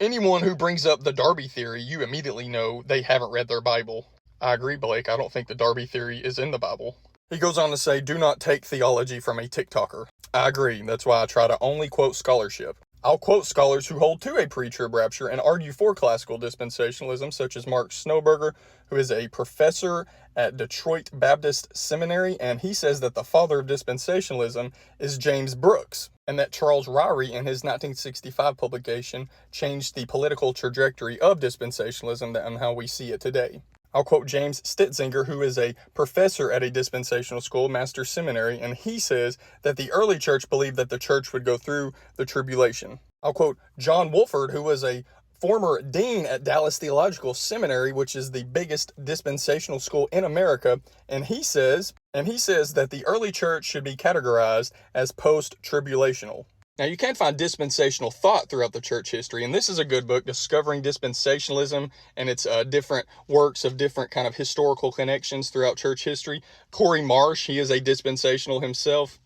Anyone who brings up the Darby theory, you immediately know they haven't read their Bible. I agree, Blake. I don't think the Darby theory is in the Bible. He goes on to say, do not take theology from a TikToker. I agree. That's why I try to only quote scholarship. I'll quote scholars who hold to a pre-trib rapture and argue for classical dispensationalism, such as Mark Snowberger, who is a professor at Detroit Baptist Seminary, and he says that the father of dispensationalism is James Brooks, and that Charles Ryrie, in his 1965 publication, changed the political trajectory of dispensationalism and how we see it today. I'll quote James Stitzinger, who is a professor at a dispensational school, Master Seminary, and he says that the early church believed that the church would go through the tribulation. I'll quote John Wolford, who was a former dean at Dallas Theological Seminary, which is the biggest dispensational school in America, and he says that the early church should be categorized as post-tribulational. Now, you can find dispensational thought throughout the church history, and this is a good book, Discovering Dispensationalism, and it's different works of different kind of historical connections throughout church history. Corey Marsh, he is a dispensational himself,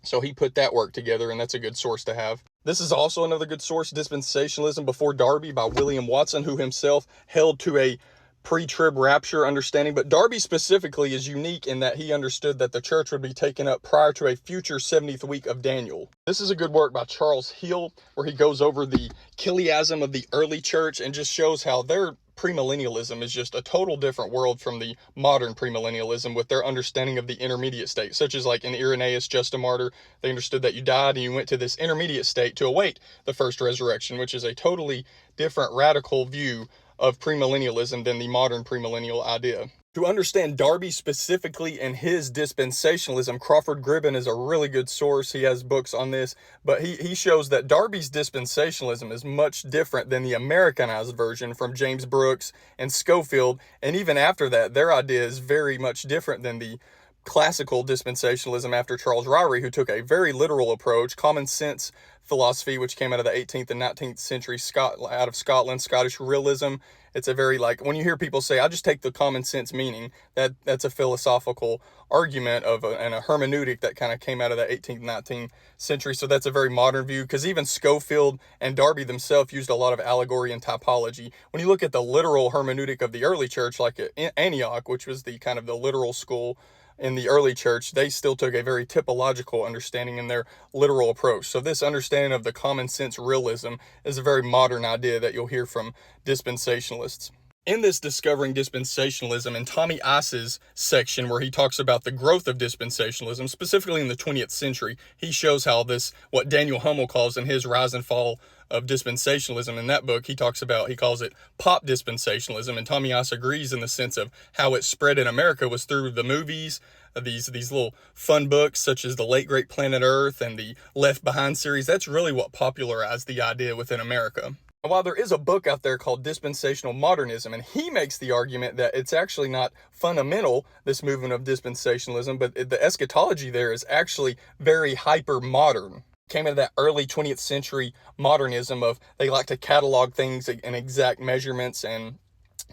so he put that work together, and that's a good source to have. This is also another good source, Dispensationalism Before Darby by William Watson, who himself held to a pre-trib rapture understanding, but Darby specifically is unique in that he understood that the church would be taken up prior to a future 70th week of Daniel. This is a good work by Charles Hill, where he goes over the chiliasm of the early church and just shows how their premillennialism is just a total different world from the modern premillennialism with their understanding of the intermediate state, such as like in Irenaeus, Just a Martyr, they understood that you died and you went to this intermediate state to await the first resurrection, which is a totally different radical view of premillennialism than the modern premillennial idea. To understand Darby specifically and his dispensationalism, Crawford Gribben is a really good source. He has books on this, but he shows that Darby's dispensationalism is much different than the Americanized version from James Brooks and Schofield, and even after that, their idea is very much different than the classical dispensationalism after Charles Ryrie, who took a very literal approach, common sense philosophy, which came out of the 18th and 19th century out of Scotland, Scottish realism. It's a very, like, when you hear people say, I just take the common sense meaning, that's a philosophical argument and a hermeneutic that kind of came out of the 18th, 19th century. So that's a very modern view, because even Schofield and Darby themselves used a lot of allegory and typology. When you look at the literal hermeneutic of the early church, like Antioch, which was the kind of the literal school in the early church, they still took a very typological understanding in their literal approach. So this understanding of the common sense realism is a very modern idea that you'll hear from dispensationalists. In this Discovering Dispensationalism, in Tommy Ice's section where he talks about the growth of dispensationalism, specifically in the 20th century, he shows how this, what Daniel Hummel calls in his Rise and Fall of Dispensationalism, in that book, he calls it pop dispensationalism, and Tommy Ice agrees in the sense of how it spread in America was through the movies, these little fun books such as The Late Great Planet Earth and the Left Behind series. That's really what popularized the idea within America. While there is a book out there called Dispensational Modernism, and he makes the argument that it's actually not fundamental, this movement of dispensationalism, but the eschatology there is actually very hyper-modern. Came out of that early 20th century modernism of they like to catalog things in exact measurements and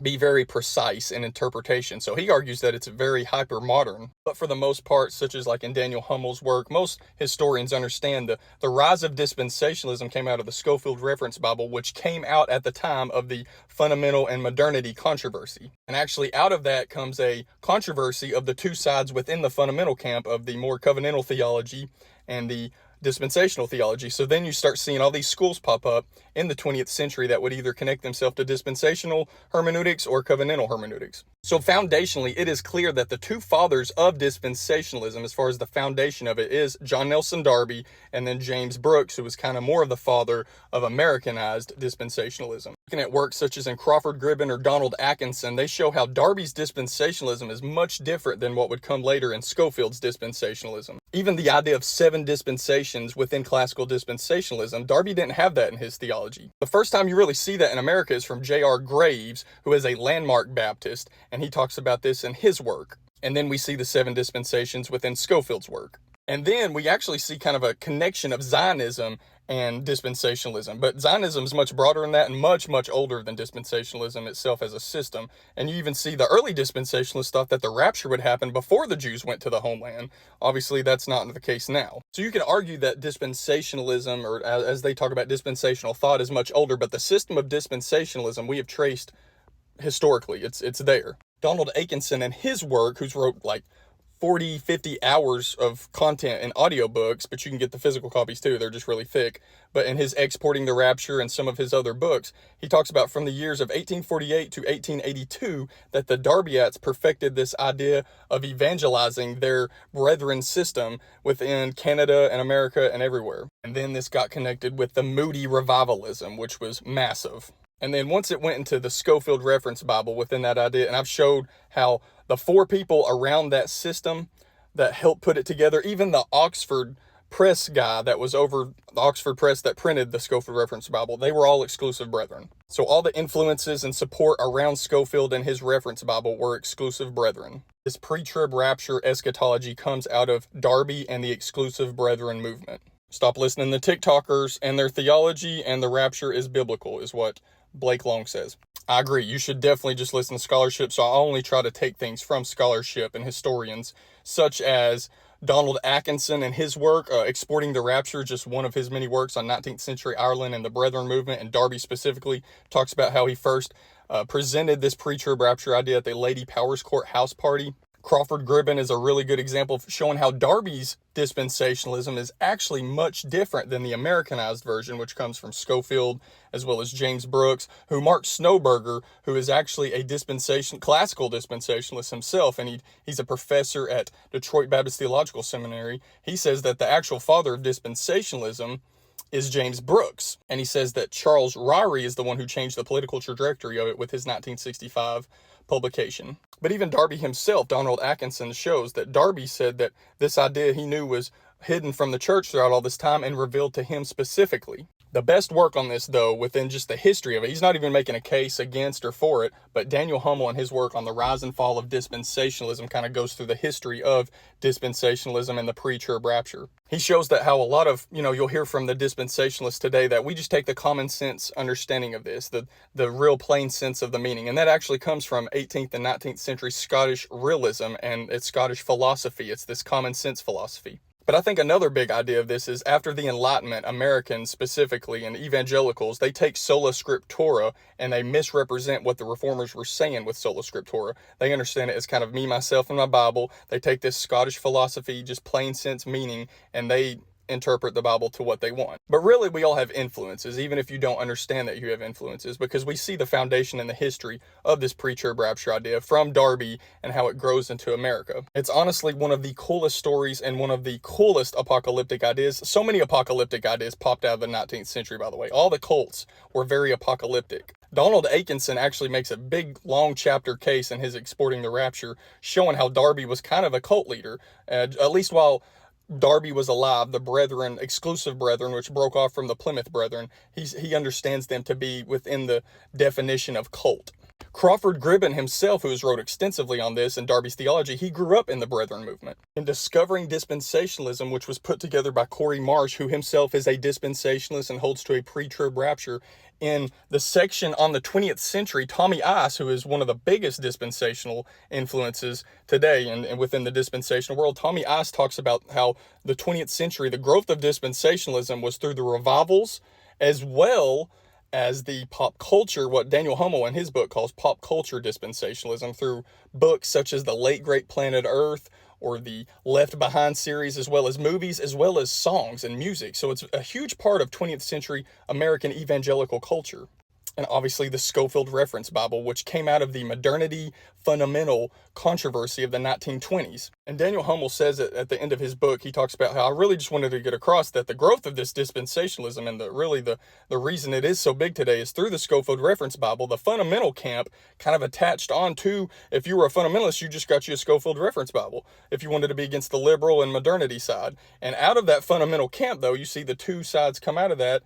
be very precise in interpretation. So he argues that it's very hyper-modern. But for the most part, such as like in Daniel Hummel's work, most historians understand the rise of dispensationalism came out of the Schofield Reference Bible, which came out at the time of the fundamental and modernity controversy. And actually out of that comes a controversy of the two sides within the fundamental camp of the more covenantal theology and the dispensational theology. So then you start seeing all these schools pop up in the 20th century that would either connect themselves to dispensational hermeneutics or covenantal hermeneutics. So foundationally, it is clear that the two fathers of dispensationalism, as far as the foundation of it, is John Nelson Darby and then James Brooks, who was kind of more of the father of Americanized dispensationalism. Looking at works such as in Crawford Gribben or Donald Atkinson, they show how Darby's dispensationalism is much different than what would come later in Schofield's dispensationalism. Even the idea of 7 dispensations within classical dispensationalism, Darby didn't have that in his theology. The first time you really see that in America is from J.R. Graves, who is a landmark Baptist, and he talks about this in his work. And then we see the 7 dispensations within Schofield's work. And then we actually see kind of a connection of Zionism and dispensationalism. But Zionism is much broader than that and much, much older than dispensationalism itself as a system. And you even see the early dispensationalists thought that the rapture would happen before the Jews went to the homeland. Obviously, that's not the case now. So you can argue that dispensationalism, or as they talk about dispensational thought, is much older, but the system of dispensationalism we have traced historically. It's there. Donald Atkinson and his work, who's wrote like 40, 50 hours of content in audiobooks, but you can get the physical copies too. They're just really thick. But in his Exporting the Rapture and some of his other books, he talks about from the years of 1848 to 1882 that the Darbyites perfected this idea of evangelizing their brethren system within Canada and America and everywhere. And then this got connected with the Moody revivalism, which was massive. And then once it went into the Scofield Reference Bible within that idea, and I've showed how the four people around that system that helped put it together, even the Oxford Press guy that was over the Oxford Press that printed the Scofield Reference Bible, they were all exclusive brethren. So all the influences and support around Scofield and his reference Bible were exclusive brethren. This pre-trib rapture eschatology comes out of Darby and the exclusive brethren movement. Stop listening to TikTokers and their theology, and the rapture is biblical, is what Blake Long says. I agree. You should definitely just listen to scholarship. So I only try to take things from scholarship and historians, such as Donald Atkinson and his work, Exporting the Rapture, just one of his many works on 19th century Ireland and the Brethren movement, and Darby specifically talks about how he first presented this pre-trib rapture idea at the Lady Powers Court house party. Crawford Gribben is a really good example of showing how Darby's dispensationalism is actually much different than the Americanized version, which comes from Scofield, as well as James Brooks, who Mark Snowberger, who is actually a classical dispensationalist himself, and he's a professor at Detroit Baptist Theological Seminary. He says that the actual father of dispensationalism is James Brooks, and he says that Charles Ryrie is the one who changed the political trajectory of it with his 1965 publication. But even Darby himself, Donald Atkinson, shows that Darby said that this idea he knew was hidden from the church throughout all this time and revealed to him specifically. The best work on this, though, within just the history of it, he's not even making a case against or for it, but Daniel Hummel and his work on the rise and fall of dispensationalism kind of goes through the history of dispensationalism and the pre-trib rapture. He shows that how a lot of, you'll hear from the dispensationalists today that we just take the common sense understanding of this, the real plain sense of the meaning. And that actually comes from 18th and 19th century Scottish realism and it's Scottish philosophy. It's this common sense philosophy. But I think another big idea of this is after the Enlightenment, Americans specifically and evangelicals, they take sola scriptura and they misrepresent what the reformers were saying with sola scriptura. They understand it as kind of me, myself, and my Bible. They take this Scottish philosophy, just plain sense meaning, and they interpret the Bible to what they want. But really, we all have influences, even if you don't understand that you have influences, because we see the foundation and the history of this pre-trib rapture idea from Darby and how it grows into America. It's honestly one of the coolest stories and one of the coolest apocalyptic ideas. So many apocalyptic ideas popped out of the 19th century, by the way. All the cults were very apocalyptic. Donald Atkinson actually makes a big, long chapter case in his Exporting the Rapture, showing how Darby was kind of a cult leader, at least while Darby was alive. The brethren, exclusive brethren, which broke off from the Plymouth Brethren, he understands them to be within the definition of cult. Crawford Gribben himself, who has wrote extensively on this and Darby's theology, he grew up in the Brethren movement. In Discovering Dispensationalism, which was put together by Corey Marsh, who himself is a dispensationalist and holds to a pre-trib rapture, in the section on the 20th century, Tommy Ice, who is one of the biggest dispensational influences today and within the dispensational world, Tommy Ice talks about how the 20th century, the growth of dispensationalism was through the revivals as well as the pop culture, what Daniel Hummel in his book calls pop culture dispensationalism, through books such as The Late Great Planet Earth or the Left Behind series, as well as movies, as well as songs and music. So it's a huge part of 20th century American evangelical culture. And obviously the Scofield Reference Bible, which came out of the modernity fundamental controversy of the 1920s. And Daniel Hummel says at the end of his book, he talks about how I really just wanted to get across that the growth of this dispensationalism and the reason it is so big today is through the Scofield Reference Bible. The fundamental camp kind of attached on to, if you were a fundamentalist, you just got you a Scofield Reference Bible, if you wanted to be against the liberal and modernity side. And out of that fundamental camp, though, you see the two sides come out of that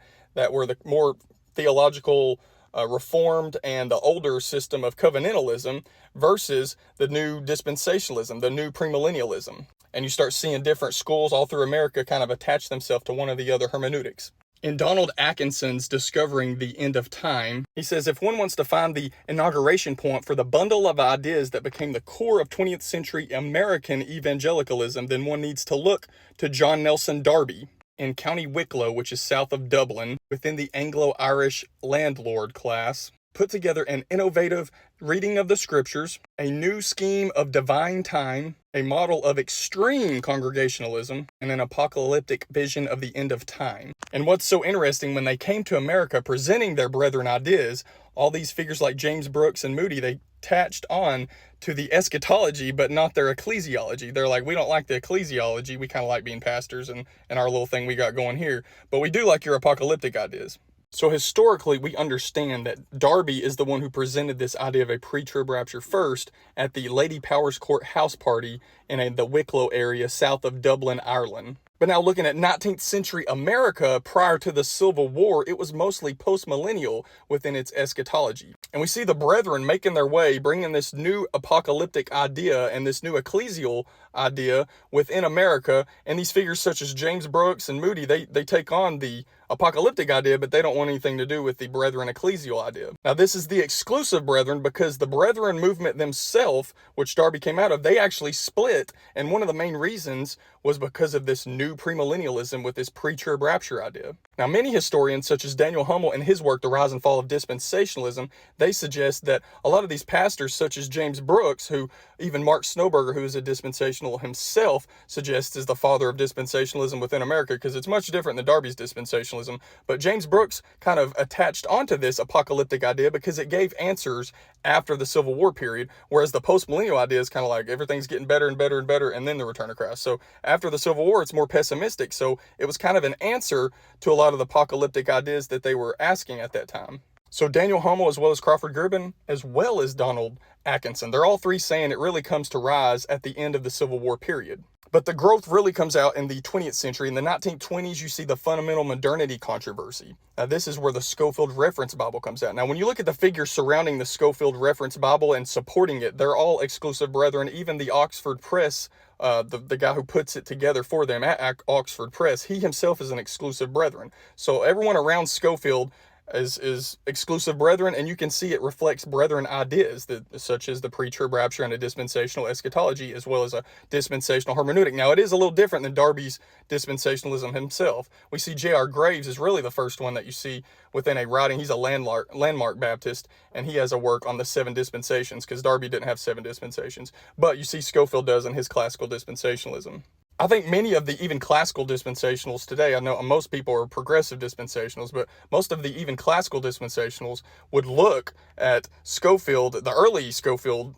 were the more theological Reformed and the older system of covenantalism versus the new dispensationalism, the new premillennialism. And you start seeing different schools all through America kind of attach themselves to one or the other hermeneutics. In Donald Atkinson's Discovering the End of Time, he says if one wants to find the inauguration point for the bundle of ideas that became the core of 20th century American evangelicalism, then one needs to look to John Nelson Darby in County Wicklow, which is south of Dublin, within the Anglo-Irish landlord class, put together an innovative reading of the scriptures, a new scheme of divine time, a model of extreme congregationalism, and an apocalyptic vision of the end of time. And what's so interesting, when they came to America presenting their brethren ideas, all these figures like James Brooks and Moody, they attached on to the eschatology, but not their ecclesiology. They're like, we don't like the ecclesiology. We kind of like being pastors and our little thing we got going here. But we do like your apocalyptic ideas. So historically, we understand that Darby is the one who presented this idea of a pre-trib rapture first at the Lady Powers Court house party in the Wicklow area south of Dublin, Ireland. But now looking at 19th century America prior to the Civil War, it was mostly post-millennial within its eschatology. And we see the brethren making their way, bringing this new apocalyptic idea and this new ecclesial idea within America. And these figures such as James Brooks and Moody, they take on the apocalyptic idea, but they don't want anything to do with the brethren ecclesial idea. Now this is the exclusive brethren, because the brethren movement themselves, which Darby came out of, they actually split. And one of the main reasons was because of this new premillennialism with this pre-trib rapture idea. Now many historians, such as Daniel Hummel in his work, The Rise and Fall of Dispensationalism, they suggest that a lot of these pastors, such as James Brooks, who even Mark Snowberger, who is a dispensational himself, suggests is the father of dispensationalism within America, because it's much different than Darby's dispensationalism. But James Brooks kind of attached onto this apocalyptic idea because it gave answers after the Civil War period, whereas the post-millennial idea is kind of like everything's getting better and better and better, and then the return of Christ. So after the Civil War, it's more pessimistic. So it was kind of an answer to a lot of the apocalyptic ideas that they were asking at that time. So Daniel Hummel, as well as Crawford Gribben, as well as Donald Atkinson, they're all three saying it really comes to rise at the end of the Civil War period. But the growth really comes out in the 20th century. In the 1920s, you see the fundamental modernity controversy. Now, this is where the Scofield Reference Bible comes out. Now, when you look at the figures surrounding the Scofield Reference Bible and supporting it, they're all exclusive brethren. Even the Oxford Press, the guy who puts it together for them at Oxford Press, he himself is an exclusive brethren. So everyone around Scofield is exclusive brethren, and you can see it reflects brethren ideas such as the pre-trib rapture and a dispensational eschatology, as well as a dispensational hermeneutic. Now it is a little different than Darby's dispensationalism himself. We see J.R. Graves is really the first one that you see within a writing. He's a landmark Baptist, and he has a work on the 7 dispensations, because Darby didn't have 7 dispensations, but you see Scofield does in his classical dispensationalism. I think many of the even classical dispensationals today, I know most people are progressive dispensationals, but most of the even classical dispensationals would look at Scofield, the early Scofield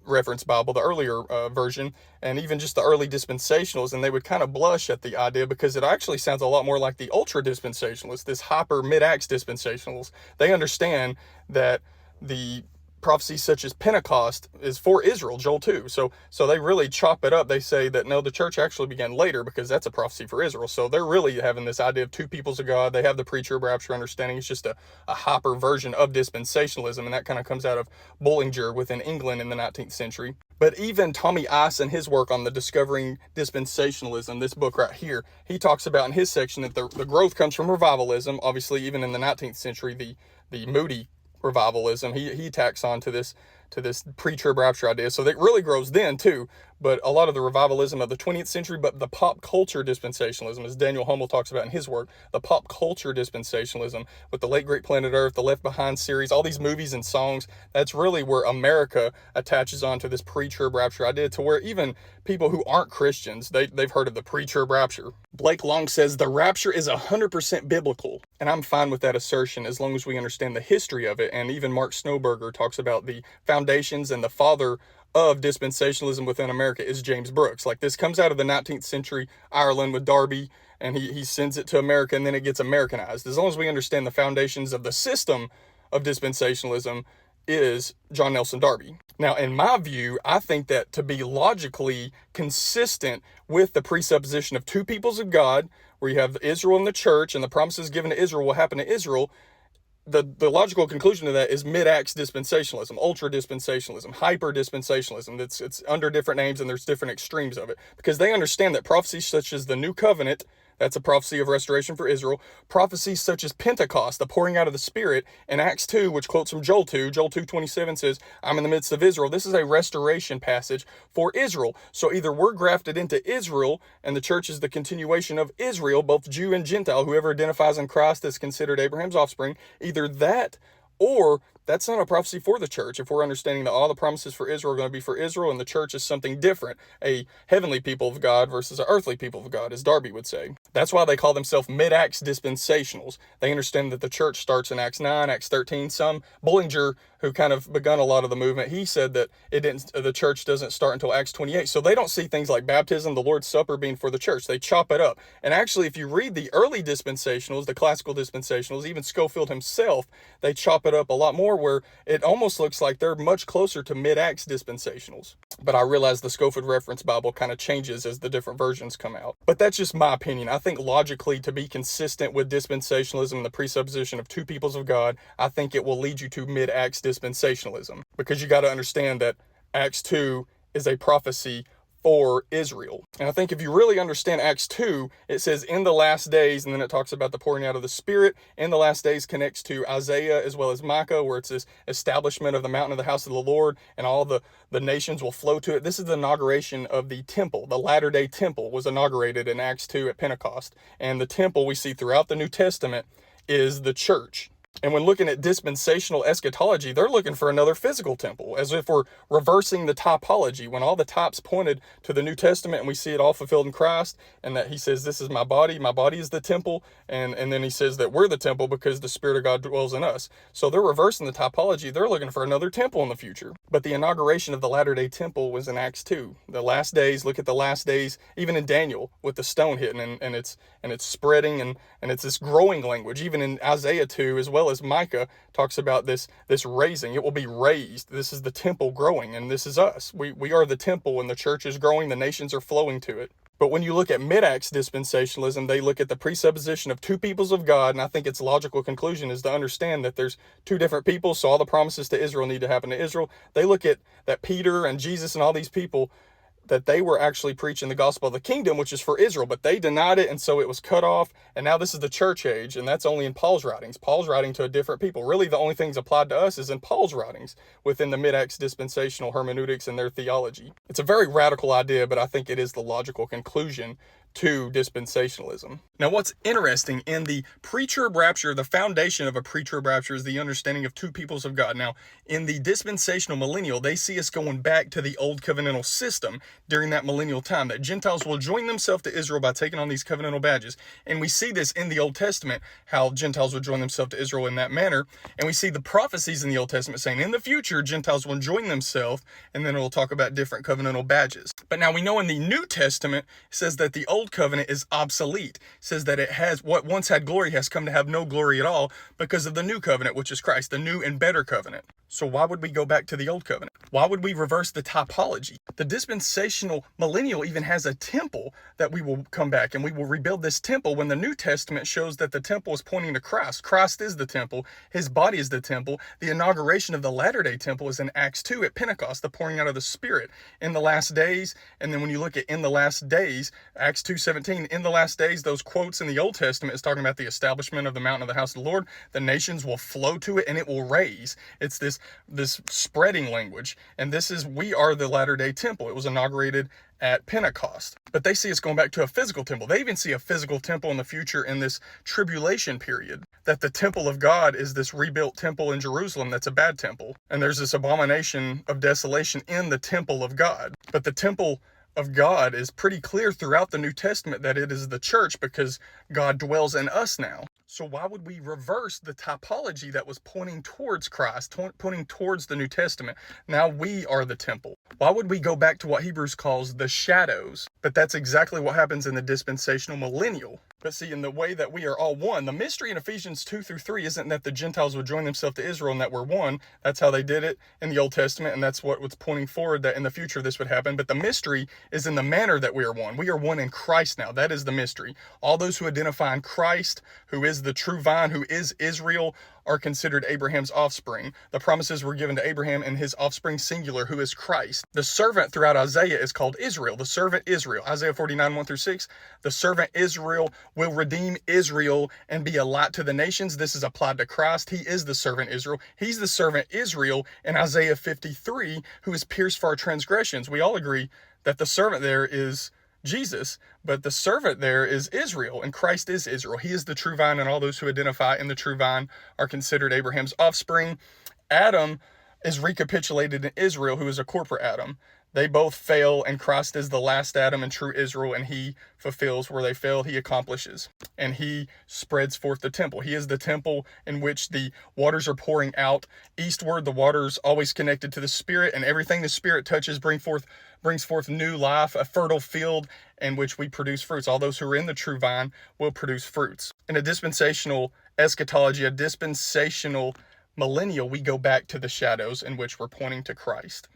reference Bible, the earlier version, and even just the early dispensationals, and they would kind of blush at the idea, because it actually sounds a lot more like the ultra dispensationalists, this hyper mid-acts dispensationals. They understand that the prophecies such as Pentecost is for Israel, Joel 2. So they really chop it up. They say that no, the church actually began later because that's a prophecy for Israel. So they're really having this idea of 2 peoples of God. They have the pre-trib rapture understanding. It's just a hyper version of dispensationalism, and that kind of comes out of Bullinger within England in the 19th century. But even Tommy Ice in his work on the Discovering Dispensationalism, this book right here, he talks about in his section that the growth comes from revivalism. Obviously, even in the 19th century, the Moody revivalism, he tacks on to this pre-trib rapture idea. So that really grows then too, but a lot of the revivalism of the 20th century, but the pop culture dispensationalism, as Daniel Hummel talks about in his work, the pop culture dispensationalism with the Late Great Planet Earth, the Left Behind series, all these movies and songs, that's really where America attaches on to this pre-trib rapture idea, to where even people who aren't Christians, they've heard of the pre-trib rapture. Blake Long says the rapture is 100% biblical, and I'm fine with that assertion as long as we understand the history of it. And even Mark Snowberger talks about the foundations, and the father of dispensationalism within America is James Brooks. Like, this comes out of the 19th century Ireland with Darby, and he sends it to America, and then it gets Americanized. As long as we understand the foundations of the system of dispensationalism is John Nelson Darby. Now, in my view, I think that to be logically consistent with the presupposition of 2 peoples of God, where you have Israel and the church, and the promises given to Israel will happen to Israel, the logical conclusion of that is mid-acts dispensationalism, ultra dispensationalism, hyper dispensationalism. It's under different names, and there's different extremes of it, because they understand that prophecies such as the New Covenant, That's a prophecy of restoration for Israel. Prophecies such as Pentecost, the pouring out of the Spirit, and Acts 2, which quotes from Joel 2. Joel 2:27 says, I'm in the midst of Israel. This is a restoration passage for Israel. So either we're grafted into Israel, and the church is the continuation of Israel, both Jew and Gentile. Whoever identifies in Christ is considered Abraham's offspring. Either that, or that's not a prophecy for the church. If we're understanding that all the promises for Israel are going to be for Israel and the church is something different, a heavenly people of God versus an earthly people of God, as Darby would say. That's why they call themselves mid-Acts dispensationals. They understand that the church starts in Acts 9, Acts 13. Some, Bullinger, who kind of begun a lot of the movement, he said that the church doesn't start until Acts 28. So they don't see things like baptism, the Lord's Supper being for the church. They chop it up. And actually, if you read the early dispensationals, the classical dispensationals, even Scofield himself, they chop it up a lot more, where it almost looks like they're much closer to mid-Acts dispensationals. But I realize the Scofield Reference Bible kind of changes as the different versions come out. But that's just my opinion. I think logically, to be consistent with dispensationalism and the presupposition of two peoples of God, I think it will lead you to mid-Acts dispensationalism. Because you got to understand that Acts 2 is a prophecy for Israel. And I think if you really understand Acts 2, it says in the last days, and then it talks about the pouring out of the Spirit. In the last days connects to Isaiah as well as Micah, where it's this establishment of the mountain of the house of the Lord, and all the nations will flow to it. This is the inauguration of the temple. The latter-day temple was inaugurated in Acts 2 at Pentecost. And the temple we see throughout the New Testament is the church. And when looking at dispensational eschatology, they're looking for another physical temple, as if we're reversing the typology. When all the types pointed to the New Testament and we see it all fulfilled in Christ, and that he says, this is my body is the temple, and then he says that we're the temple because the Spirit of God dwells in us. So they're reversing the typology. They're looking for another temple in the future. But the inauguration of the latter-day temple was in Acts 2. The last days, look at the last days, even in Daniel, with the stone hitting, and it's spreading, and it's this growing language. Even in Isaiah 2, as well as Micah, talks about this raising. It will be raised. This is the temple growing, and this is us. We are the temple, and the church is growing. The nations are flowing to it. But when you look at mid-Acts dispensationalism, they look at the presupposition of two peoples of God, and I think its logical conclusion is to understand that there's two different peoples, so all the promises to Israel need to happen to Israel. They look at that Peter and Jesus and all these people, that they were actually preaching the gospel of the kingdom, which is for Israel, but they denied it, and so it was cut off, and now this is the church age, and that's only in Paul's writings. Paul's writing to a different people. Really, the only things applied to us is in Paul's writings, within the mid-Acts dispensational hermeneutics and their theology. It's a very radical idea, but I think it is the logical conclusion to dispensationalism. Now, what's interesting in the pre-trib rapture, the foundation of a pre-trib rapture is the understanding of two peoples of God. Now, in the dispensational millennial, they see us going back to the old covenantal system during that millennial time, that Gentiles will join themselves to Israel by taking on these covenantal badges. And we see this in the Old Testament, how Gentiles would join themselves to Israel in that manner. And we see the prophecies in the Old Testament saying in the future, Gentiles will join themselves, and then we'll talk about different covenantal badges. But now we know in the New Testament, it says that the old covenant is obsolete. It says that it has, what once had glory has come to have no glory at all because of the new covenant, which is Christ, the new and better covenant. So why would we go back to the old covenant? Why would we reverse the typology? The dispensational millennial even has a temple that we will come back and we will rebuild this temple, when the New Testament shows that the temple is pointing to Christ. Christ is the temple. His body is the temple. The inauguration of the latter-day temple is in Acts 2 at Pentecost, the pouring out of the Spirit in the last days. And then when you look at in the last days, Acts 2:17, in the last days, those quotes in the Old Testament is talking about the establishment of the mountain of the house of the Lord. The nations will flow to it and it will raise. It's this spreading language. And this is, we are the latter-day temple. It was inaugurated at Pentecost. But they see us going back to a physical temple. They even see a physical temple in the future in this tribulation period. That the temple of God is this rebuilt temple in Jerusalem that's a bad temple. And there's this abomination of desolation in the temple of God. But the temple of God is pretty clear throughout the New Testament that it is the church, because God dwells in us now. So why would we reverse the typology that was pointing towards Christ, pointing towards the New Testament? Now we are the temple. Why would we go back to what Hebrews calls the shadows? But that's exactly what happens in the dispensational millennial. But see, in the way that we are all one, the mystery in Ephesians 2-3 isn't that the Gentiles would join themselves to Israel and that we're one. That's how they did it in the Old Testament, and that's what was pointing forward that in the future this would happen. But the mystery is in the manner that we are one. We are one in Christ now. That is the mystery. All those who identify in Christ, who is the true vine, who is Israel, are considered Abraham's offspring. The promises were given to Abraham and his offspring singular, who is Christ. The servant throughout Isaiah is called Israel. The servant Israel. Isaiah 49, 1-6. The servant Israel will redeem Israel and be a light to the nations. This is applied to Christ. He is the servant Israel. He's the servant Israel in Isaiah 53, who is pierced for our transgressions. We all agree that the servant there is Jesus, but the servant there is Israel, and Christ is Israel. He is the true vine, and all those who identify in the true vine are considered Abraham's offspring. Adam is recapitulated in Israel, who is a corporate Adam. They both fail, and Christ is the last Adam and true Israel, and he fulfills where they fail, he accomplishes. And he spreads forth the temple. He is the temple in which the waters are pouring out eastward. The waters always connected to the Spirit, and everything the Spirit touches brings forth new life, a fertile field in which we produce fruits. All those who are in the true vine will produce fruits. In a dispensational eschatology, a dispensational millennial, we go back to the shadows in which we're pointing to Christ.